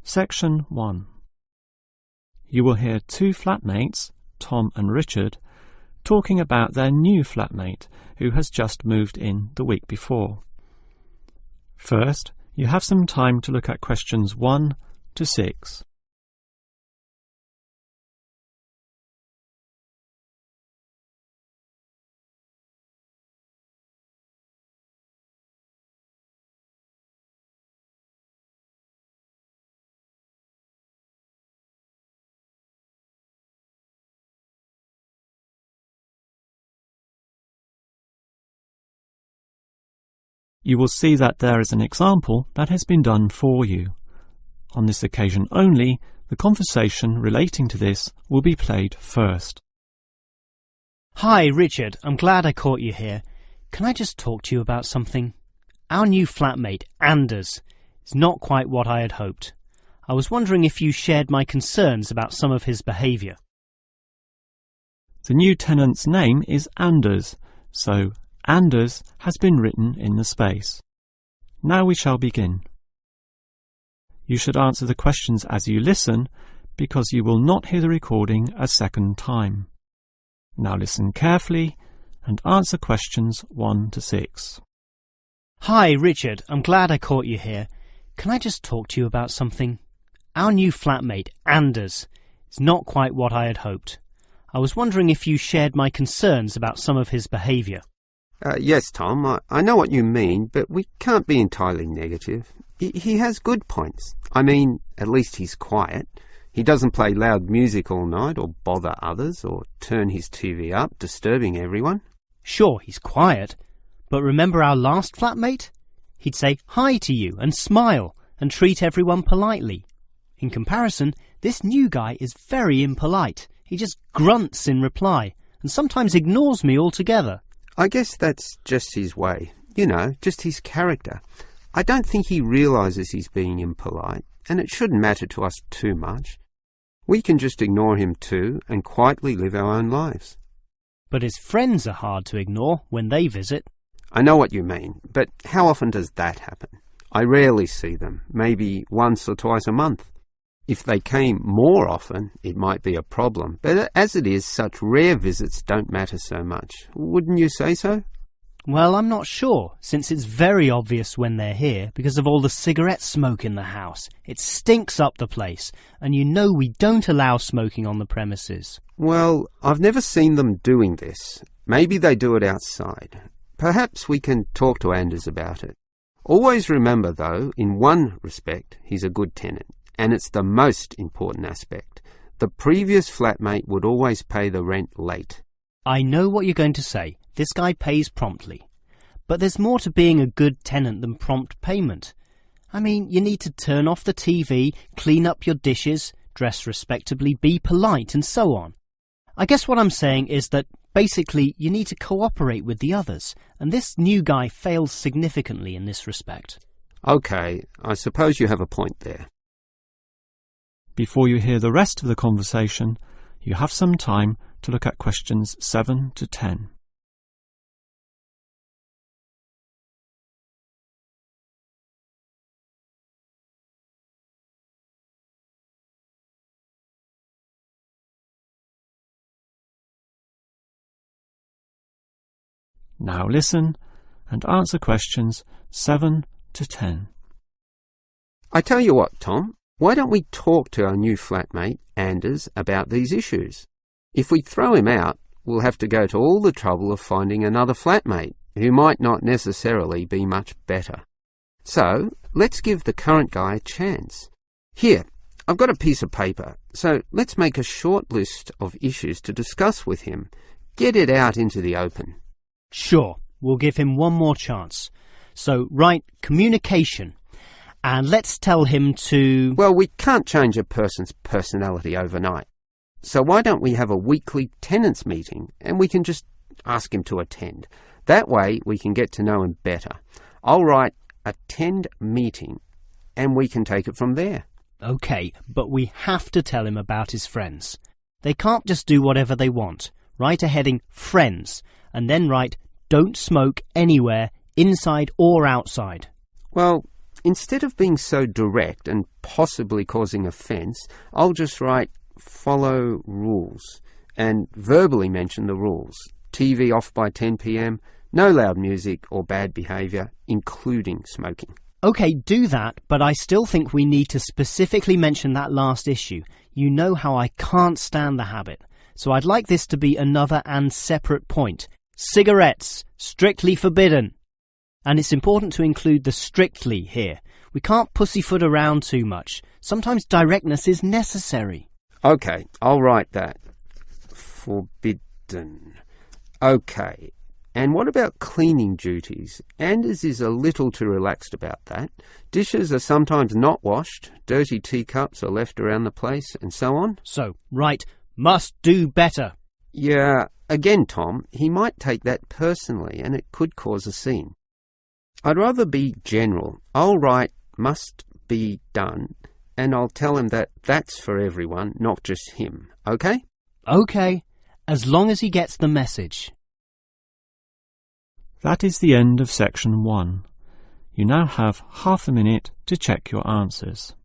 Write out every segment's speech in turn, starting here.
Section 1. You will hear two flatmates, Tom and Richard, talking about their new flatmate who has just moved in the week before. First, you have some time to look at questions 1 to 6. You will see that there is an example that has been done for you. On this occasion only, the conversation relating to this will be played first. Hi, Richard. I'm glad I caught you here. Can I just talk to you about something? Our new flatmate, Anders, is not quite what I had hoped. I was wondering if you shared my concerns about some of his behaviour. The new tenant's name is Anders, so Anders has been written in the space. Now we shall begin. You should answer the questions as you listen, because you will not hear the recording a second time. Now listen carefully and answer questions 1 to 6. Hi, Richard. I'm glad I caught you here. Can I just talk to you about something? Our new flatmate, Anders, is not quite what I had hoped. I was wondering if you shared my concerns about some of his behaviour. Yes, Tom, I know what you mean, but we can't be entirely negative. He has good points. I mean, at least he's quiet. He doesn't play loud music all night or bother others or turn his TV up, disturbing everyone. Sure, he's quiet, but remember our last flatmate? He'd say hi to you and smile and treat everyone politely. In comparison, this new guy is very impolite. He just grunts in reply and sometimes ignores me altogether. I guess that's just his way, just his character. I don't think he realises he's being impolite, and it shouldn't matter to us too much. We can just ignore him too and quietly live our own lives. But his friends are hard to ignore when they visit. I know what you mean, but how often does that happen? I rarely see them, maybe once or twice a month. If they came more often, it might be a problem, but as it is, such rare visits don't matter so much. Wouldn't you say so? Well, I'm not sure, since it's very obvious when they're here because of all the cigarette smoke in the house. It stinks up the place, and you know we don't allow smoking on the premises. Well, I've never seen them doing this. Maybe they do it outside. Perhaps we can talk to Anders about it. Always remember, though, in one respect, he's a good tenant. And it's the most important aspect. The previous flatmate would always pay the rent late. I know what you're going to say. This guy pays promptly. But there's more to being a good tenant than prompt payment. I mean, you need to turn off the TV, clean up your dishes, dress respectably, be polite, and so on. I guess what I'm saying is that basically you need to cooperate with the others, and this new guy fails significantly in this respect. Okay, I suppose you have a point there. Before you hear the rest of the conversation, you have some time to look at questions 7 to 10. Now listen and answer questions 7 to 10. I tell you what, Tom. Why don't we talk to our new flatmate, Anders, about these issues? If we throw him out, we'll have to go to all the trouble of finding another flatmate, who might not necessarily be much better. So, let's give the current guy a chance. Here, I've got a piece of paper, so let's make a short list of issues to discuss with him. Get it out into the open. Sure, we'll give him one more chance. So, write communication. And let's tell him to... Well, we can't change a person's personality overnight. So why don't we have a weekly tenants meeting and we can just ask him to attend. That way we can get to know him better. I'll write attend meeting and we can take it from there. OK, but we have to tell him about his friends. They can't just do whatever they want. Write a heading Friends and then write Don't smoke anywhere, inside or outside. Well, instead of being so direct and possibly causing offence, I'll just write Follow rules and verbally mention the rules. TV off by 10 p.m, no loud music or bad behaviour, including smoking. OK, do that, but I still think we need to specifically mention that last issue. You know how I can't stand the habit. So I'd like this to be another and separate point. Cigarettes, strictly forbidden. And it's important to include the strictly here. We can't pussyfoot around too much. Sometimes directness is necessary. OK, I'll write that. Forbidden. OK. And what about cleaning duties? Anders is a little too relaxed about that. Dishes are sometimes not washed, dirty teacups are left around the place, and so on. So, right, must do better. Yeah, again, Tom, he might take that personally, and it could cause a scene. I'd rather be general. I'll write must be done, and I'll tell him that that's for everyone, not just him. OK? OK, as long as he gets the message. That is the end of section 1. You now have half a minute to check your answers.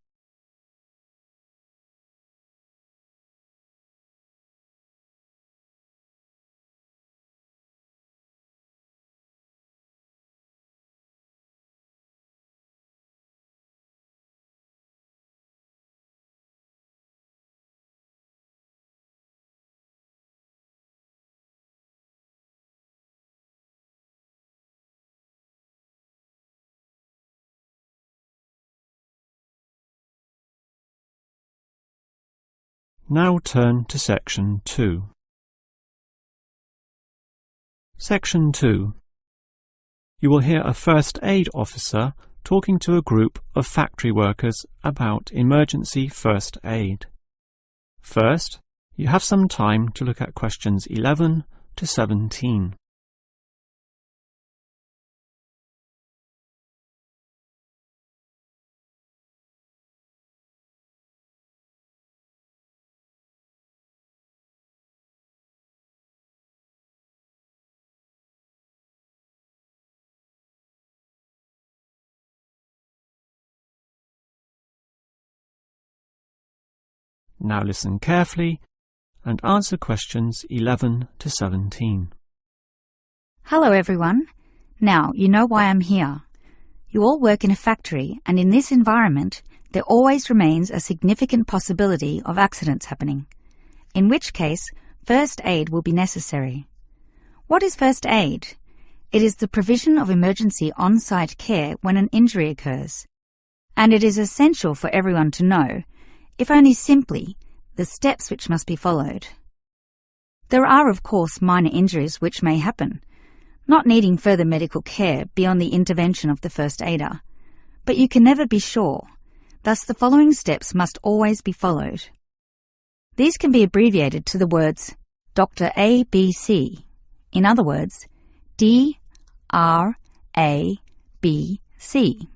Now turn to section 2. Section 2. You will hear a first aid officer talking to a group of factory workers about emergency first aid. First, you have some time to look at questions 11 to 17. Now listen carefully and answer questions 11 to 17. Hello everyone. Now you know why I'm here. You all work in a factory, and in this environment there always remains a significant possibility of accidents happening, in which case first aid will be necessary. What is first aid? It is the provision of emergency on-site care when an injury occurs, and it is essential for everyone to know, if only simply, the steps which must be followed. There are, of course, minor injuries which may happen, not needing further medical care beyond the intervention of the first aider, but you can never be sure. Thus, the following steps must always be followed. These can be abbreviated to the words Dr. A, B, C. In other words, D, R, A, B, C.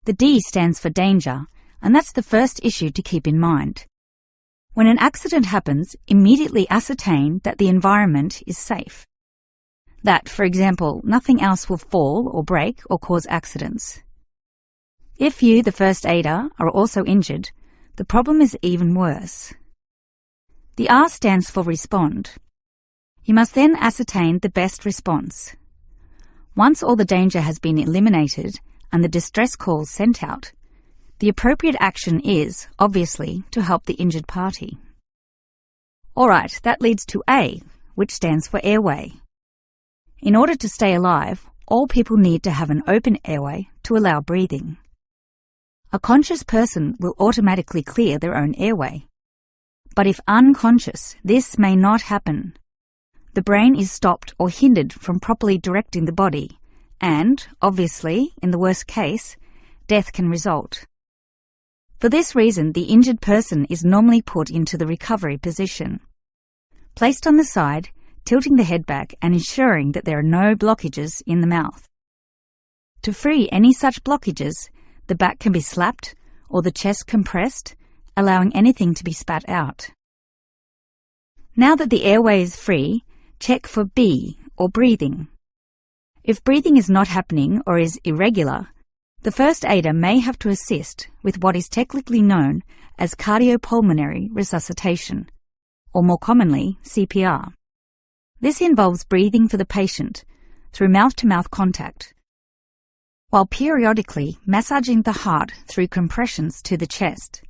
The D stands for danger, and that's the first issue to keep in mind. When an accident happens, immediately ascertain that the environment is safe. That, for example, nothing else will fall or break or cause accidents. If you, the first aider, are also injured, the problem is even worse. The R stands for respond. You must then ascertain the best response. Once all the danger has been eliminated and the distress calls sent out, the appropriate action is, obviously, to help the injured party. Alright, that leads to A, which stands for airway. In order to stay alive, all people need to have an open airway to allow breathing. A conscious person will automatically clear their own airway. But if unconscious, this may not happen. The brain is stopped or hindered from properly directing the body, and, obviously, in the worst case, death can result. For this reason, the injured person is normally put into the recovery position. Placed on the side, tilting the head back and ensuring that there are no blockages in the mouth. To free any such blockages, the back can be slapped or the chest compressed, allowing anything to be spat out. Now that the airway is free, check for B, or breathing. If breathing is not happening or is irregular, the first aider may have to assist with what is technically known as cardiopulmonary resuscitation, or more commonly, CPR. This involves breathing for the patient through mouth-to-mouth contact, while periodically massaging the heart through compressions to the chest.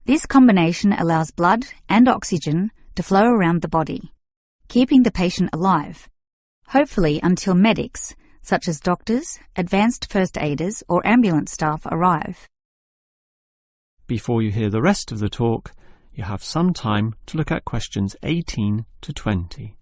This combination allows blood and oxygen to flow around the body, keeping the patient alive, hopefully until medics, such as doctors, advanced first aiders, or ambulance staff arrive. Before you hear the rest of the talk, you have some time to look at questions 18 to 20.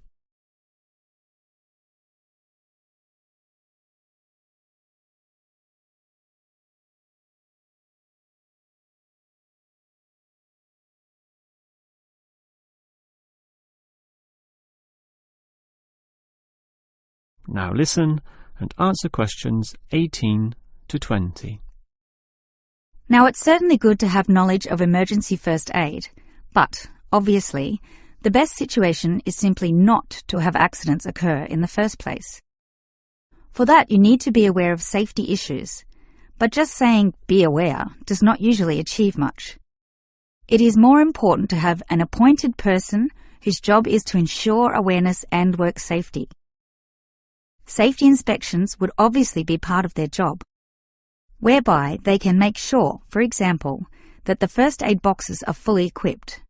Now listen and answer questions 18 to 20. Now, it's certainly good to have knowledge of emergency first aid, but, obviously, the best situation is simply not to have accidents occur in the first place. For that, you need to be aware of safety issues, but just saying "be aware" does not usually achieve much. It is more important to have an appointed person whose job is to ensure awareness and work safety. Safety inspections would obviously be part of their job, whereby they can make sure, for example, that the first aid boxes are fully equipped.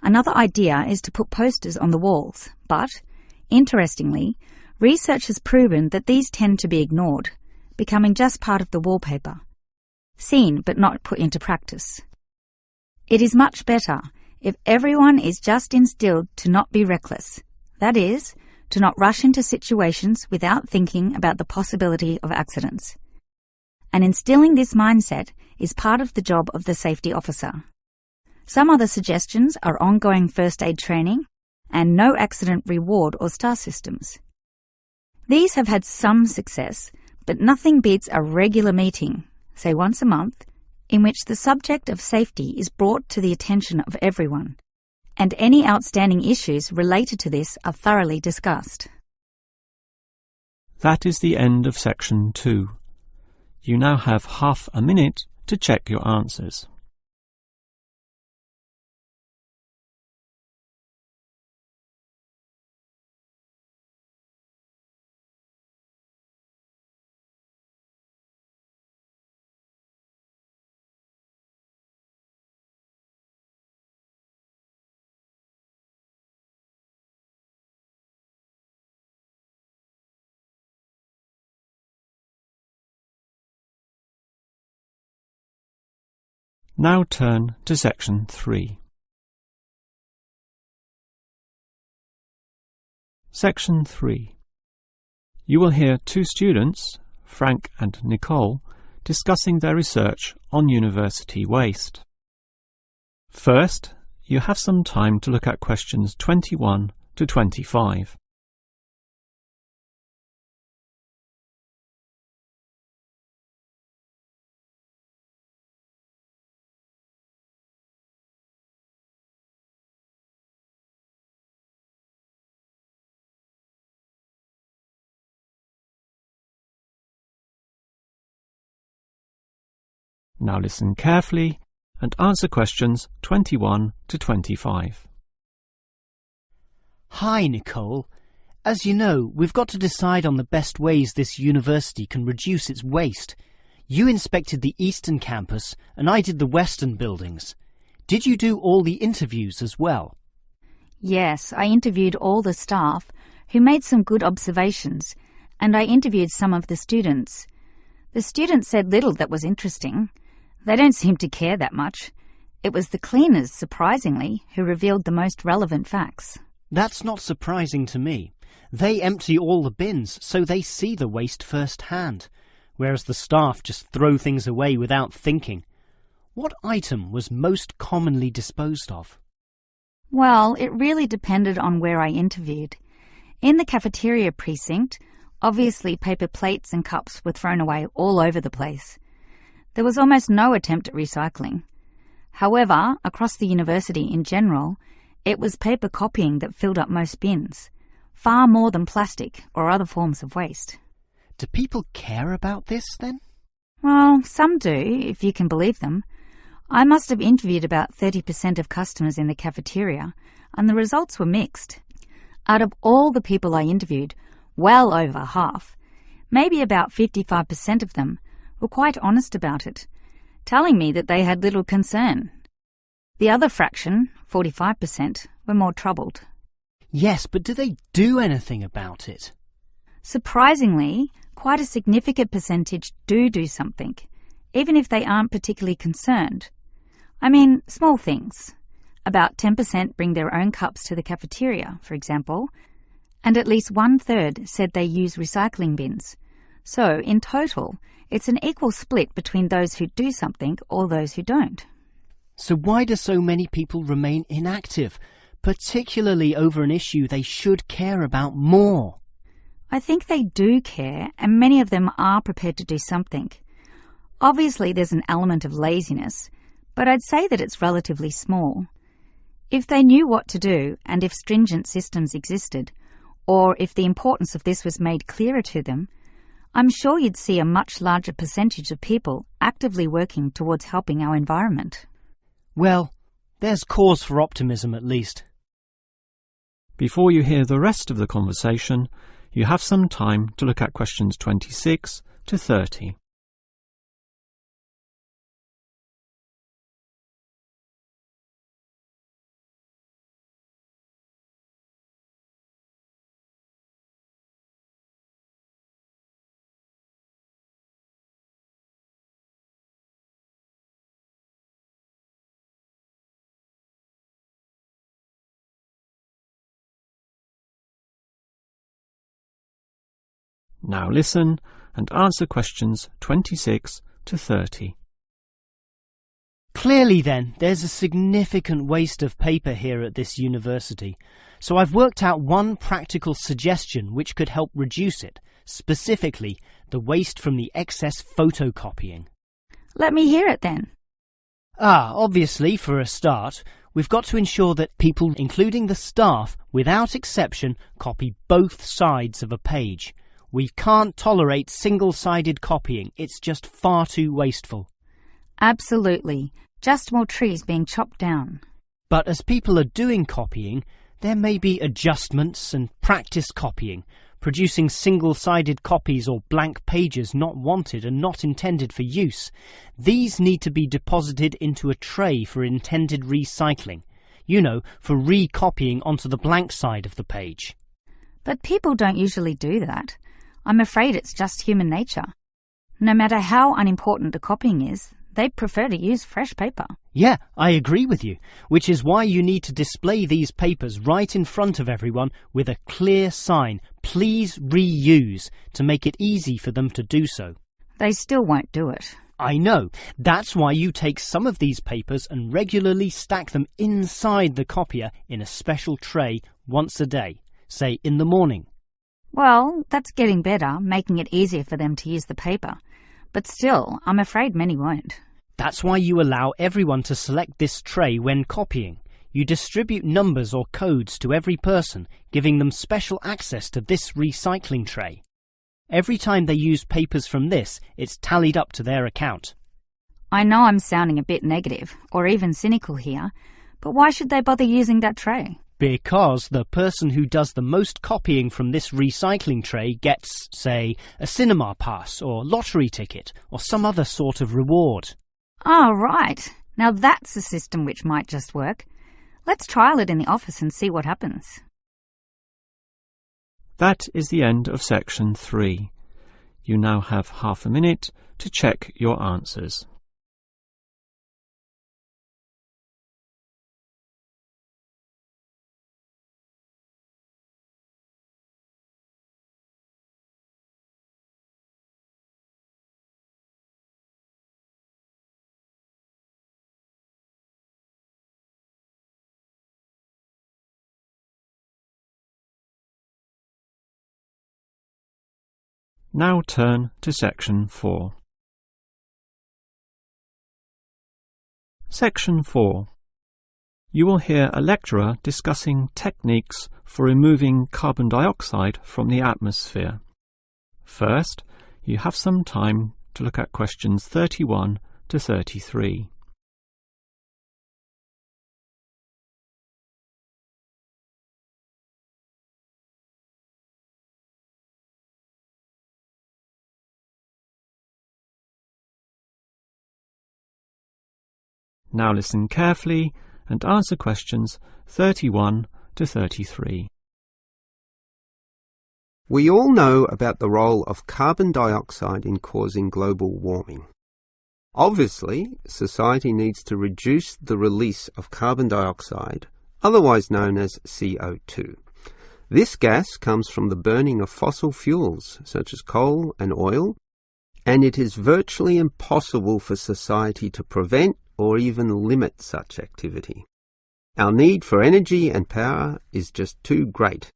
Another idea is to put posters on the walls, but, interestingly, research has proven that these tend to be ignored, becoming just part of the wallpaper, seen but not put into practice. It is much better if everyone is just instilled to not be reckless, that is, to not rush into situations without thinking about the possibility of accidents. And instilling this mindset is part of the job of the safety officer. Some other suggestions are ongoing first aid training and no accident reward or star systems. These have had some success, but nothing beats a regular meeting, say once a month, in which the subject of safety is brought to the attention of everyone, and any outstanding issues related to this are thoroughly discussed. That is the end of section 2. You now have half a minute to check your answers. Now turn to section 3. Section 3. You will hear two students, Frank and Nicole, discussing their research on university waste. First, you have some time to look at questions 21 to 25. Now listen carefully and answer questions 21 to 25. Hi, Nicole. As you know, we've got to decide on the best ways this university can reduce its waste. You inspected the eastern campus and I did the western buildings. Did you do all the interviews as well? Yes, I interviewed all the staff, who made some good observations, and I interviewed some of the students. The students said little that was interesting. They don't seem to care that much. It was the cleaners, surprisingly, who revealed the most relevant facts. That's not surprising to me. They empty all the bins, so they see the waste firsthand, whereas the staff just throw things away without thinking. What item was most commonly disposed of? Well, it really depended on where I interviewed. In the cafeteria precinct, obviously paper plates and cups were thrown away all over the place. There was almost no attempt at recycling. However, across the university in general, It was paper copying that filled up most bins, far more than plastic or other forms of waste. Do people care about this then? Well, some do, if you can believe them. I must have interviewed about 30% of customers in the cafeteria, and the results were mixed. Out of all the people I interviewed, well over half, maybe about 55% of them, were quite honest about it, telling me that they had little concern. The other fraction, 45%, were more troubled. Yes, but do they do anything about it? Surprisingly, quite a significant percentage do something, even if they aren't particularly concerned. I mean, small things. About 10% bring their own cups to the cafeteria, for example, and at least 1/3 said they use recycling bins. So, in total, it's an equal split between those who do something or those who don't. So why do so many people remain inactive, particularly over an issue they should care about more? I think they do care, and many of them are prepared to do something. Obviously, there's an element of laziness, but I'd say that it's relatively small. If they knew what to do, and if stringent systems existed, or if the importance of this was made clearer to them, I'm sure you'd see a much larger percentage of people actively working towards helping our environment. Well, there's cause for optimism at least. Before you hear the rest of the conversation, you have some time to look at questions 26 to 30. Now listen and answer questions 26 to 30. Clearly then, there's a significant waste of paper here at this university, so I've worked out one practical suggestion which could help reduce it, specifically the waste from the excess photocopying. Let me hear it then. Obviously, for a start, we've got to ensure that people, including the staff, without exception, copy both sides of a page. We can't tolerate single-sided copying. It's just far too wasteful. Absolutely. Just more trees being chopped down. But as people are doing copying, there may be adjustments and practice copying, producing single-sided copies or blank pages not wanted and not intended for use. These need to be deposited into a tray for intended recycling. You know, for recopying onto the blank side of the page. But people don't usually do that. I'm afraid it's just human nature. No matter how unimportant the copying is, they prefer to use fresh paper. Yeah, I agree with you, which is why you need to display these papers right in front of everyone with a clear sign, "Please reuse," to make it easy for them to do so. They still won't do it. I know. That's why you take some of these papers and regularly stack them inside the copier in a special tray once a day, say in the morning. Well, that's getting better, making it easier for them to use the paper. But still, I'm afraid many won't. That's why you allow everyone to select this tray when copying. You distribute numbers or codes to every person, giving them special access to this recycling tray. Every time they use papers from this, it's tallied up to their account. I know I'm sounding a bit negative, or even cynical here, but why should they bother using that tray? Because the person who does the most copying from this recycling tray gets, say, a cinema pass or lottery ticket or some other sort of reward. Oh, right. Now that's a system which might just work. Let's trial it in the office and see what happens. That is the end of section 3. You now have half a minute to check your answers. Now turn to section 4. Section 4. You will hear a lecturer discussing techniques for removing carbon dioxide from the atmosphere. First, you have some time to look at questions 31 to 33. Now listen carefully and answer questions 31 to 33. We all know about the role of carbon dioxide in causing global warming. Obviously, society needs to reduce the release of carbon dioxide, otherwise known as CO2. This gas comes from the burning of fossil fuels, such as coal and oil, and it is virtually impossible for society to prevent or even limit such activity. Our need for energy and power is just too great.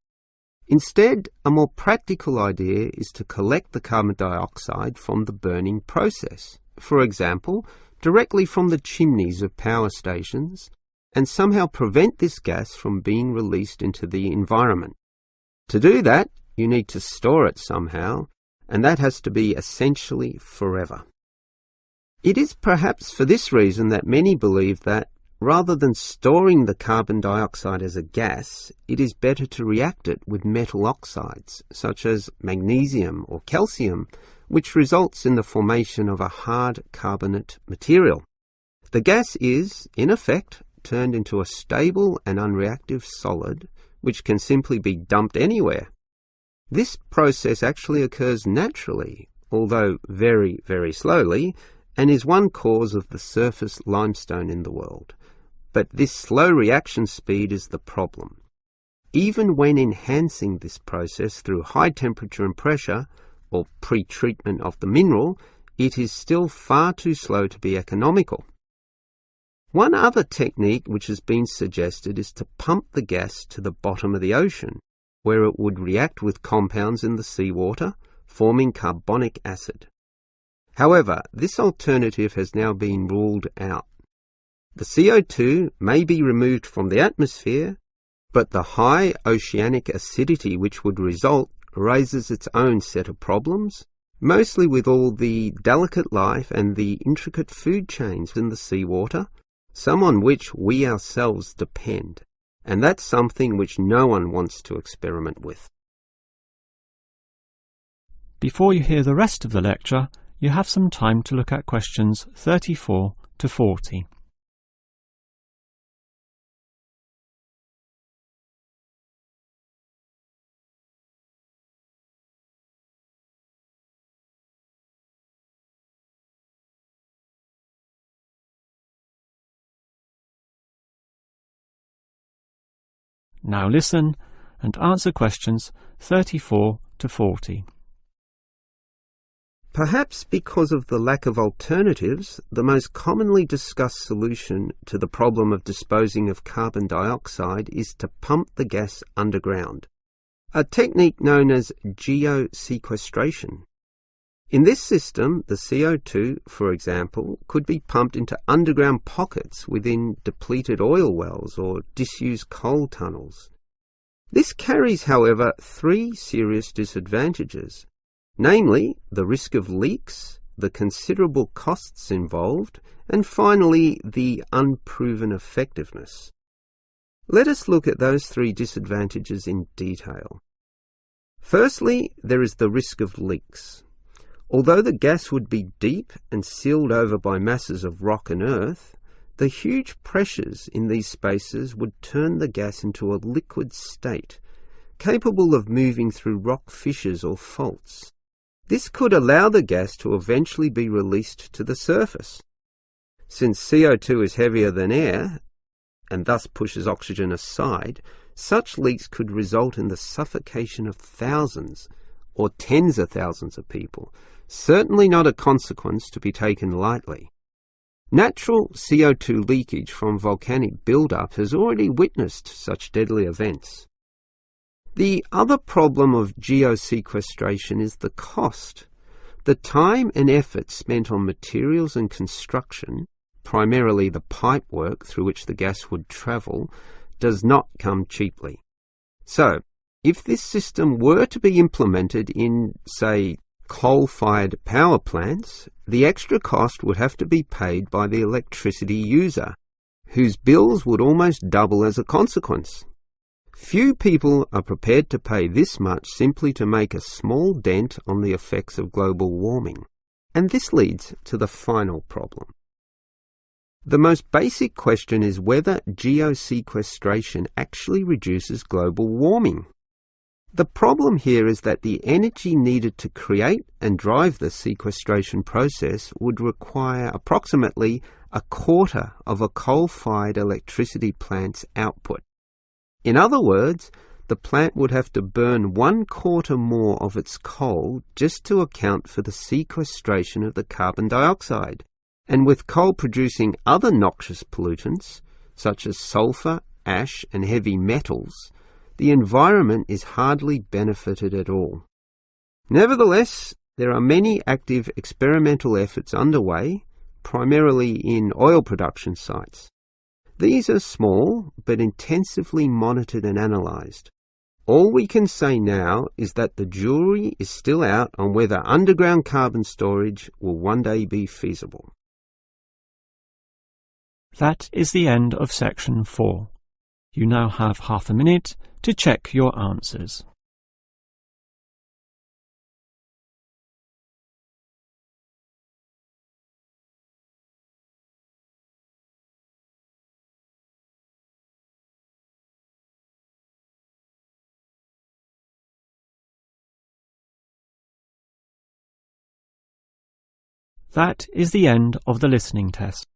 Instead, a more practical idea is to collect the carbon dioxide from the burning process, for example, directly from the chimneys of power stations, and somehow prevent this gas from being released into the environment. To do that, you need to store it somehow, and that has to be essentially forever. It is perhaps for this reason that many believe that, rather than storing the carbon dioxide as a gas, it is better to react it with metal oxides, such as magnesium or calcium, which results in the formation of a hard carbonate material. The gas is, in effect, turned into a stable and unreactive solid, which can simply be dumped anywhere. This process actually occurs naturally, although very, very slowly, and is one cause of the surface limestone in the world. But this slow reaction speed is the problem. Even when enhancing this process through high temperature and pressure, or pre-treatment of the mineral, it is still far too slow to be economical. One other technique which has been suggested is to pump the gas to the bottom of the ocean, where it would react with compounds in the seawater, forming carbonic acid. However, this alternative has now been ruled out. The CO2 may be removed from the atmosphere, but the high oceanic acidity which would result raises its own set of problems, mostly with all the delicate life and the intricate food chains in the seawater, some on which we ourselves depend, and that's something which no one wants to experiment with. Before you hear the rest of the lecture, you have some time to look at questions 34 to 40. Now listen and answer questions 34 to 40. Perhaps because of the lack of alternatives, the most commonly discussed solution to the problem of disposing of carbon dioxide is to pump the gas underground, a technique known as geosequestration. In this system, the CO2, for example, could be pumped into underground pockets within depleted oil wells or disused coal tunnels. This carries, however, three serious disadvantages. Namely, the risk of leaks, the considerable costs involved, and finally, the unproven effectiveness. Let us look at those three disadvantages in detail. Firstly, there is the risk of leaks. Although the gas would be deep and sealed over by masses of rock and earth, the huge pressures in these spaces would turn the gas into a liquid state, capable of moving through rock fissures or faults. This could allow the gas to eventually be released to the surface. Since CO2 is heavier than air, and thus pushes oxygen aside, such leaks could result in the suffocation of thousands or tens of thousands of people, certainly not a consequence to be taken lightly. Natural CO2 leakage from volcanic buildup has already witnessed such deadly events. The other problem of geosequestration is the cost. The time and effort spent on materials and construction, primarily the pipework through which the gas would travel, does not come cheaply. So, if this system were to be implemented in, say, coal-fired power plants, the extra cost would have to be paid by the electricity user, whose bills would almost double as a consequence. Few people are prepared to pay this much simply to make a small dent on the effects of global warming. And this leads to the final problem. The most basic question is whether geosequestration actually reduces global warming. The problem here is that the energy needed to create and drive the sequestration process would require approximately a quarter of a coal-fired electricity plant's output. In other words, the plant would have to burn 1/4 more of its coal just to account for the sequestration of the carbon dioxide. And with coal producing other noxious pollutants, such as sulfur, ash, and heavy metals, the environment is hardly benefited at all. Nevertheless, there are many active experimental efforts underway, primarily in oil production sites. These are small, but intensively monitored and analysed. All we can say now is that the jury is still out on whether underground carbon storage will one day be feasible. That is the end of section 4. You now have half a minute to check your answers. That is the end of the listening test.